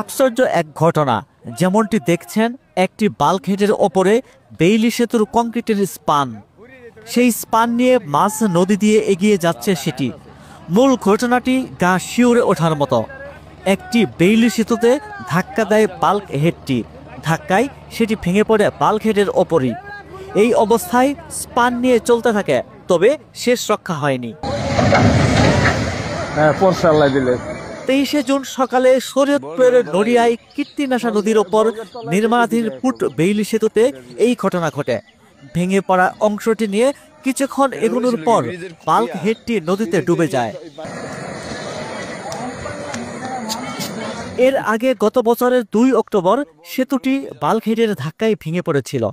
আশ্চর্য এক ঘটনা। যেমনটি দেখছেন, একটি বাল্কহেডের ওপরে বেইলি সেতুর কংক্রিটের স্পান। সেই স্পান নিয়ে মাঝ নদী দিয়ে এগিয়ে যাচ্ছে সেটি। মূল ঘটনাটি গা শিউরে ওঠার মতো। একটি বেইলি সেতুতে ধাক্কা দেয় বাল্কহেডটি। ধাক্কায় সেটি ভেঙে পড়ে বাল্কহেডের ওপরই। এই অবস্থায় স্পান নিয়ে চলতে থাকে, তবে শেষ রক্ষা হয়নি। 23শে জুন সকালে শরীয়তপুরের নড়িয়ায় কীর্তিনাশা নদীর ওপর নির্মাণাধীন ফুট বেইলি সেতুতে এই ঘটনা ঘটে। ভেঙে পড়া অংশটি নিয়ে কিছুক্ষণ এগোনোর পর বাল্কহেডটি নদীতে ডুবে যায়। এর আগে গত বছরের 2 অক্টোবর সেতুটি বাল্কহেডের ধাক্কায় ভেঙে পড়েছিল।